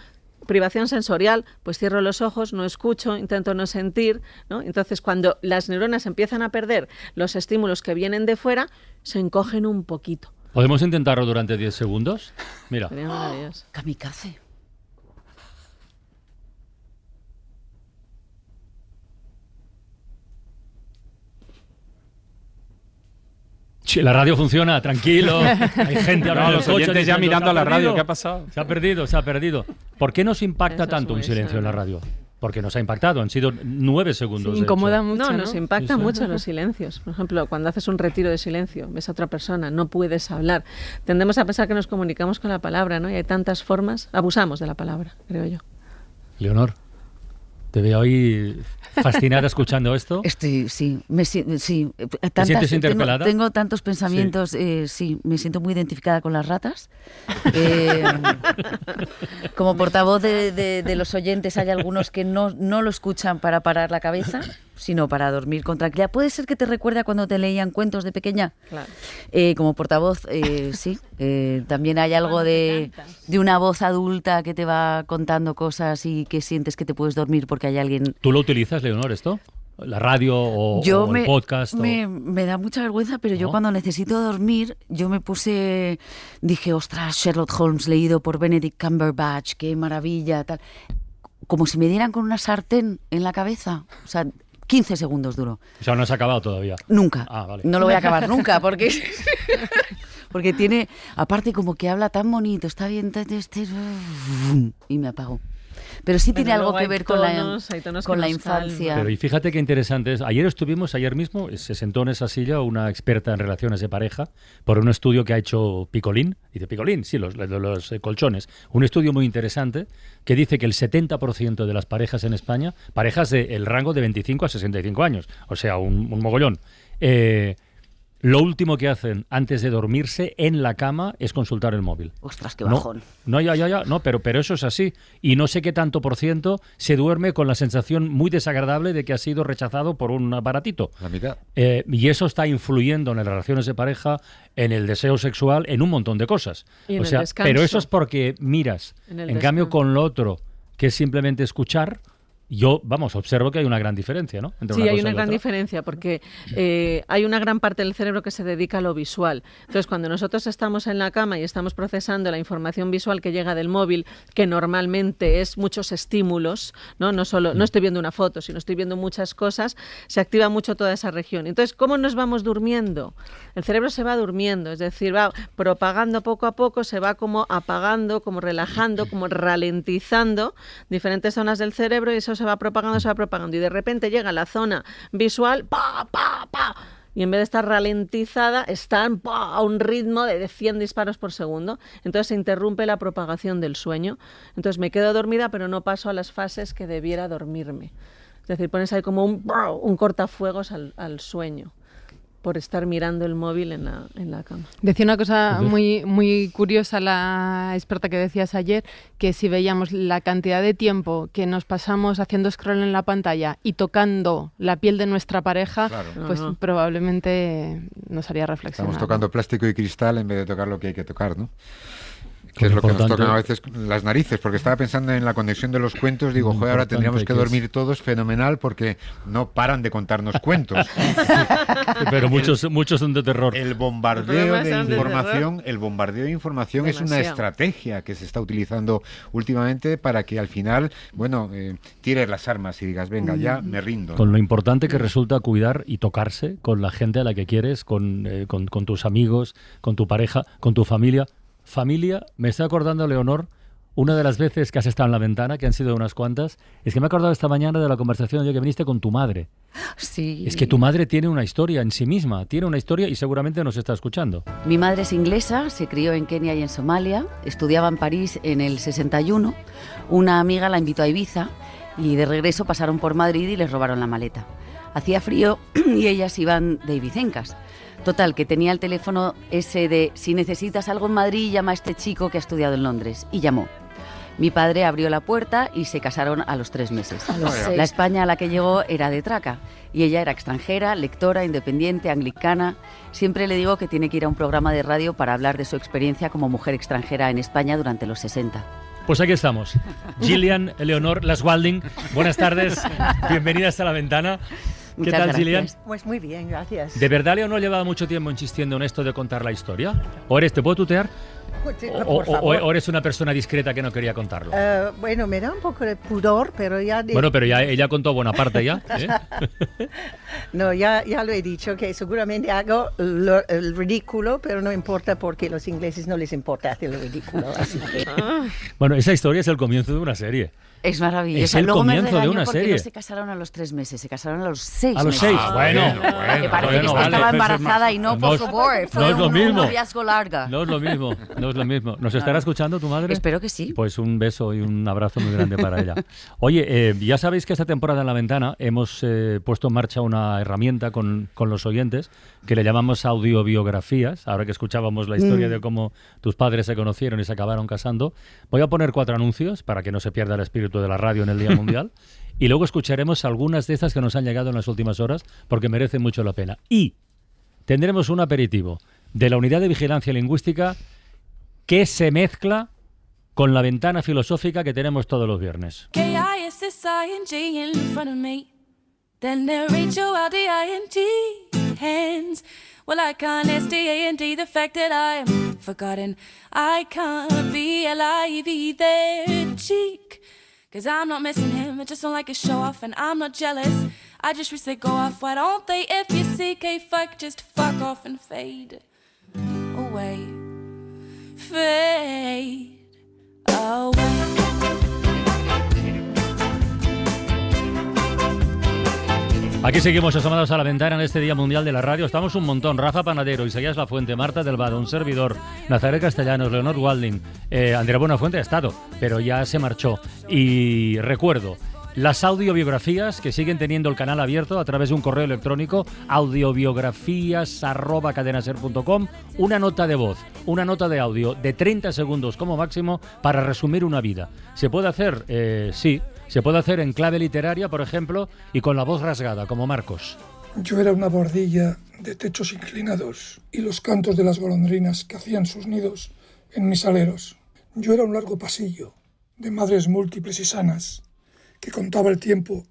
privación sensorial, pues cierro los ojos, no escucho, intento no sentir, ¿no? Entonces, cuando las neuronas empiezan a perder los estímulos que vienen de fuera, se encogen un poquito. ¿Podemos intentarlo durante 10 segundos? Mira. Sería maravilloso. Kamikaze. Sí, la radio funciona, tranquilo. Hay gente ahora en los coche oyentes ya diciendo, mirando a la radio, perdido. ¿qué ha pasado? Se ha perdido. ¿Por qué nos impacta Eso tanto es un silencio en la radio? Porque nos ha impactado, han sido 9 segundos. Sí, incomoda mucho, No, nos impacta Sí, sí. mucho los silencios. Por ejemplo, cuando haces un retiro de silencio, ves a otra persona, no puedes hablar. Tendemos a pensar que nos comunicamos con la palabra, ¿no? Y hay tantas formas, abusamos de la palabra, creo yo. Leonor, te veo ahí fascinada escuchando esto. Sí. ¿Te sientes interpelada? Tengo tantos pensamientos, sí, me siento muy identificada con las ratas. Como portavoz de los oyentes, hay algunos que no lo escuchan para parar la cabeza, sino para dormir con tranquilidad. ¿Puede ser que te recuerde a cuando te leían cuentos de pequeña? Claro. Como portavoz, sí. También hay algo de una voz adulta que te va contando cosas y que sientes que te puedes dormir porque hay alguien... ¿Tú lo utilizas, Leonor, esto? la radio o el podcast. Me da mucha vergüenza, pero yo cuando necesito dormir, yo dije, ostras, Sherlock Holmes leído por Benedict Cumberbatch, qué maravilla, tal. Como si me dieran con una sartén en la cabeza. O sea, 15 segundos duró. O sea, no has acabado todavía. Nunca. Vale. No lo voy a acabar nunca, porque tiene, aparte como que habla tan bonito, está bien, y me apago. Pero sí tiene algo que ver con la infancia. Pero y fíjate qué interesante es. Ayer mismo, se sentó en esa silla una experta en relaciones de pareja por un estudio que ha hecho Picolín. Dice, Picolín, sí, los colchones. Un estudio muy interesante que dice que el 70% de las parejas en España, parejas del rango de 25 a 65 años, o sea, un mogollón, lo último que hacen antes de dormirse en la cama es consultar el móvil. Ostras, qué bajón. No, pero eso es así. Y no sé qué tanto por ciento se duerme con la sensación muy desagradable de que ha sido rechazado por un aparatito. La mitad. Y eso está influyendo en las relaciones de pareja, en el deseo sexual, en un montón de cosas. Y en el descanso. Pero eso es porque miras. En cambio, con lo otro, que es simplemente escuchar, yo, observo que hay una gran diferencia, ¿no? Sí, hay una gran diferencia porque hay una gran parte del cerebro que se dedica a lo visual. Entonces, cuando nosotros estamos en la cama y estamos procesando la información visual que llega del móvil, que normalmente es muchos estímulos, no estoy viendo una foto, sino estoy viendo muchas cosas, se activa mucho toda esa región. Entonces, ¿cómo nos vamos durmiendo? El cerebro se va durmiendo, es decir, va propagando poco a poco, se va como apagando, como relajando, como ralentizando diferentes zonas del cerebro y eso se va propagando y de repente llega a la zona visual, y en vez de estar ralentizada, están a un ritmo de 100 disparos por segundo. Entonces se interrumpe la propagación del sueño. Entonces me quedo dormida, pero no paso a las fases que debiera dormirme. Es decir, pones ahí como un cortafuegos al sueño por estar mirando el móvil en la cama. Decía una cosa muy, muy curiosa la experta que decías ayer, que si veíamos la cantidad de tiempo que nos pasamos haciendo scroll en la pantalla y tocando la piel de nuestra pareja, pues probablemente nos haría reflexionar. Estamos tocando plástico y cristal en vez de tocar lo que hay que tocar, ¿no? Que es lo que nos tocan a veces las narices, porque estaba pensando en la conexión de los cuentos, digo, ahora tendríamos que dormir todos fenomenal porque no paran de contarnos cuentos. Pero muchos son de terror. El bombardeo de información es una estrategia que se está utilizando últimamente para que al final, tires las armas y digas, venga, ya me rindo. Con lo importante que resulta cuidar y tocarse con la gente a la que quieres, con tus amigos, con tu pareja, con tu familia. Familia, me estoy acordando, Leonor, una de las veces que has estado en la ventana, que han sido unas cuantas, es que me he acordado esta mañana de la conversación que viniste con tu madre. Sí. Es que tu madre tiene una historia en sí misma, y seguramente nos está escuchando. Mi madre es inglesa, se crió en Kenia y en Somalia, estudiaba en París en el 61, una amiga la invitó a Ibiza y de regreso pasaron por Madrid y les robaron la maleta. Hacía frío y ellas iban de ibicencas. Total, que tenía el teléfono ese de si necesitas algo en Madrid, llama a este chico que ha estudiado en Londres. Y llamó. Mi padre abrió la puerta y se casaron a los 3 meses. La España a la que llegó era de traca. Y ella era extranjera, lectora, independiente, anglicana. Siempre le digo que tiene que ir a un programa de radio para hablar de su experiencia como mujer extranjera en España durante los 60. Pues aquí estamos. Gillian, Eleonor, Las Walding, buenas tardes. Bienvenidas a La Ventana. ¿Qué tal, gracias, Gillian? Pues muy bien, gracias. ¿De verdad, Leonor, llevaba mucho tiempo insistiendo en esto de contar la historia? ¿O te puedo tutear? ¿O eres una persona discreta que no quería contarlo? Bueno, me da un poco de pudor, pero ya... Bueno, pero ya ella contó buena parte ya. No, ya lo he dicho, que seguramente hago el ridículo, pero no importa porque a los ingleses no les importa hacer el ridículo. Así que... Bueno, esa historia es el comienzo de una serie. Es maravilloso. Es el Luego comienzo de una serie. No se casaron a los 3 meses, se casaron a los 6 meses. A los 6, bueno. Me parece que estaba embarazada y no, por favor. No es lo mismo. Un noviazgo larga. No es lo mismo. ¿Nos estará escuchando tu madre? Espero que sí. Pues un beso y un abrazo muy grande para ella. Oye, ya sabéis que esta temporada en La Ventana hemos puesto en marcha una herramienta con los oyentes que le llamamos audiobiografías. Ahora que escuchábamos la historia de cómo tus padres se conocieron y se acabaron casando, voy a poner 4 anuncios para que no se pierda el espíritu de la radio en el Día Mundial y luego escucharemos algunas de estas que nos han llegado en las últimas horas porque merecen mucho la pena. Y tendremos un aperitivo de la Unidad de Vigilancia Lingüística que se mezcla con la ventana filosófica que tenemos todos los viernes. Then there H-O-L-D-I-N-G, hands. Well, I can't S-T-A-N-D, the fact that I am forgotten. I can't be L-I-V their cheek. Cause I'm not missing him, I just don't like a show off, and I'm not jealous. I just wish they'd go off, why don't they? F-U-C-K, fuck, just fuck off and fade away. Fade away. Aquí seguimos asomados a la ventana en este Día Mundial de la Radio. Estamos un montón. Rafa Panadero, Isaías Lafuente, Marta Delvado, un servidor, Nazaret Castellanos, Leonor Walding, Andrea Buenafuente ha estado, pero ya se marchó. Y recuerdo las audiobiografías que siguen teniendo el canal abierto a través de un correo electrónico, audiobiografías@cadenaser.com, una nota de voz, una nota de audio de 30 segundos como máximo para resumir una vida. ¿Se puede hacer? Sí. Se puede hacer en clave literaria, por ejemplo, y con la voz rasgada, como Marcos. Yo era una bordilla de techos inclinados y los cantos de las golondrinas que hacían sus nidos en mis aleros. Yo era un largo pasillo de madres múltiples y sanas que contaba el tiempo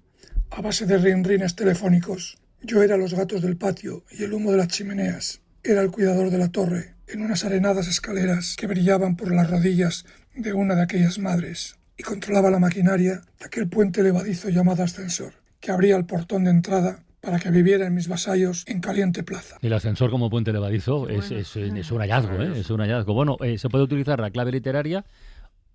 a base de rinrines telefónicos. Yo era los gatos del patio y el humo de las chimeneas. Era el cuidador de la torre en unas arenadas escaleras que brillaban por las rodillas de una de aquellas madres. Y controlaba la maquinaria de aquel puente levadizo llamado ascensor, que abría el portón de entrada para que viviera en mis vasallos en caliente plaza. El ascensor como puente levadizo es un hallazgo, es un hallazgo. Bueno, se puede utilizar la clave literaria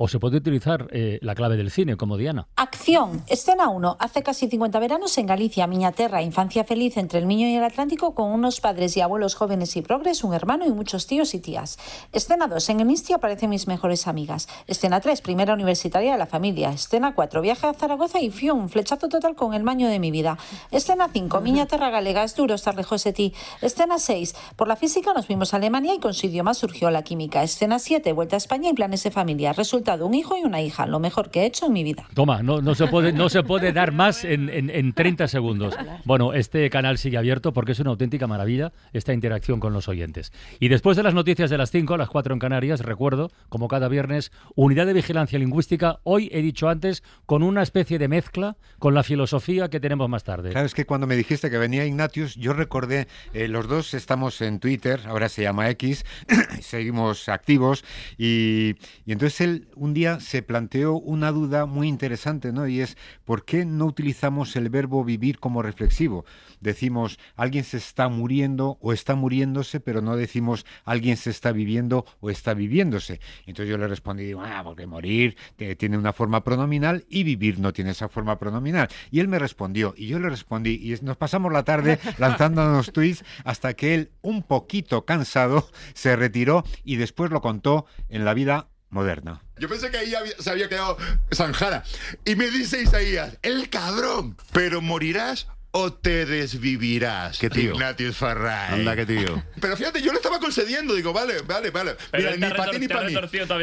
o se puede utilizar la clave del cine, como Diana. Acción. Escena 1. Hace casi 50 veranos en Galicia, miña terra, infancia feliz entre el Miño y el Atlántico, con unos padres y abuelos jóvenes y progres, un hermano y muchos tíos y tías. Escena 2. En el Insti aparecen mis mejores amigas. Escena 3. Primera universitaria de la familia. Escena 4. Viaje a Zaragoza y fium, flechazo total con el maño de mi vida. Escena 5. Miña terra galega, es duro estar lejos de ti. Escena 6. Por la física nos fuimos a Alemania y con su idioma surgió la química. Escena 7. Vuelta a España y planes de familia. Resultado: un hijo y una hija, lo mejor que he hecho en mi vida. Toma, no se puede dar más en 30 segundos. Bueno, este canal sigue abierto porque es una auténtica maravilla esta interacción con los oyentes. Y después de las noticias de las 5 a las 4 en Canarias, recuerdo, como cada viernes, Unidad de Vigilancia Lingüística, hoy he dicho antes, con una especie de mezcla con la filosofía que tenemos más tarde. Claro, es que cuando me dijiste que venía Ignatius, yo recordé, los dos estamos en Twitter, ahora se llama X, seguimos activos, y entonces él un día se planteó una duda muy interesante, ¿no? Y es, ¿por qué no utilizamos el verbo vivir como reflexivo? Decimos, alguien se está muriendo o está muriéndose, pero no decimos, alguien se está viviendo o está viviéndose. Entonces yo le respondí, porque morir tiene una forma pronominal y vivir no tiene esa forma pronominal. Y él me respondió, y yo le respondí, y nos pasamos la tarde lanzándonos tweets hasta que él, un poquito cansado, se retiró y después lo contó en La Vida Moderna. Yo pensé que ahí se había quedado zanjada. Y me dice Isaías, el cabrón, pero morirás o te desvivirás. ¿Qué tío? Ignatius Farray. Anda, qué tío. Pero fíjate, yo le estaba concediendo, digo, vale. Mira, ni para ti ni para mí.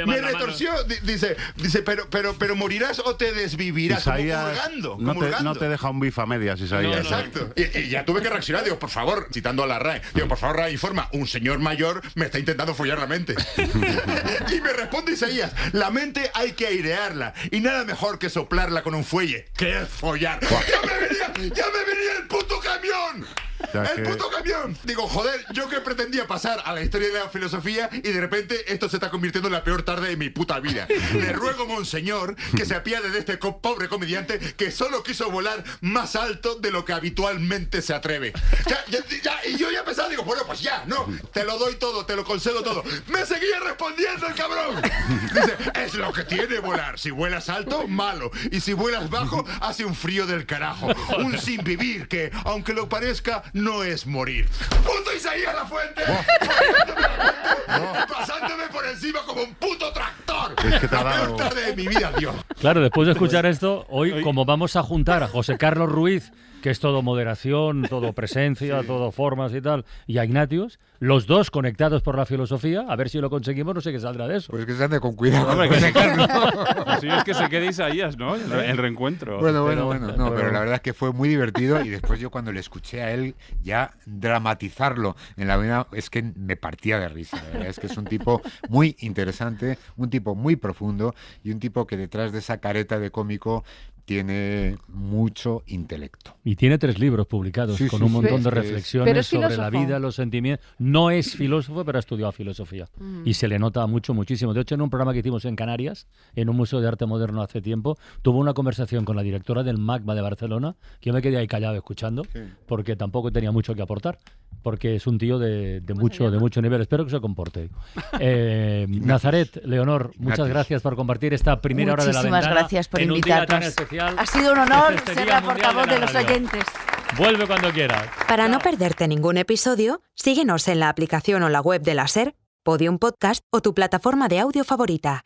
Me retorció, dice, pero morirás o te desvivirás. Isaías, como hurgando. No te deja un bif a medias, Isaías. Exacto. Y ya tuve que reaccionar, digo, por favor, citando a la RAE, digo, por favor, RAE, informa, un señor mayor me está intentando follar la mente. Y me responde Isaías, la mente hay que airearla, y nada mejor que soplarla con un fuelle, que es follar. ¡Ya me venía el puto camión! ¡El puto camión! Digo, joder, yo que pretendía pasar a la historia de la filosofía y de repente esto se está convirtiendo en la peor tarde de mi puta vida. Le ruego, monseñor, que se apiade de este pobre comediante que solo quiso volar más alto de lo que habitualmente se atreve. Y yo ya pensaba, digo, bueno, pues ya, no, te lo doy todo, te lo concedo todo. Me seguía respondiendo el cabrón. Dice, es lo que tiene volar. Si vuelas alto, malo. Y si vuelas bajo, hace un frío del carajo. Un sin vivir que, aunque lo parezca, no es morir. ¡Puto Isaías Lafuente! Pasándome por encima como un puto tractor. Es que te ha la dado... peor tarde de mi vida, Dios. Claro, después de escuchar esto, hoy como vamos a juntar a José Carlos Ruiz, que es todo moderación, todo presencia, todo formas y tal, y a Ignatius, los dos conectados por la filosofía, a ver si lo conseguimos, no sé qué saldrá de eso. Pues que se ande con cuidado. Hombre, que así es que se quede Isaías, ¿no? El reencuentro. Bueno, pero la verdad es que fue muy divertido y después yo cuando le escuché a él ya dramatizarlo en la vida, es que me partía de risa. La verdad es que es un tipo muy interesante, un tipo muy profundo y un tipo que detrás de esa careta de cómico tiene mucho intelecto. Y tiene 3 libros publicados con un montón de reflexiones sobre la vida, los sentimientos. No es filósofo, pero ha estudiado filosofía. Y se le nota muchísimo. De hecho, en un programa que hicimos en Canarias, en un museo de arte moderno hace tiempo, tuvo una conversación con la directora del MACBA de Barcelona, que yo me quedé ahí callado escuchando, porque tampoco tenía mucho que aportar, porque es un tío de mucho nivel. Espero que se comporte. Nazaret, Leonor, muchas gracias por compartir esta primera hora de la ventana. Muchísimas gracias por invitarnos. Ha sido un honor ser la portavoz de los oyentes. Vuelve cuando quieras. Para no perderte ningún episodio, síguenos en la aplicación o la web de la SER, Podium Podcast o tu plataforma de audio favorita.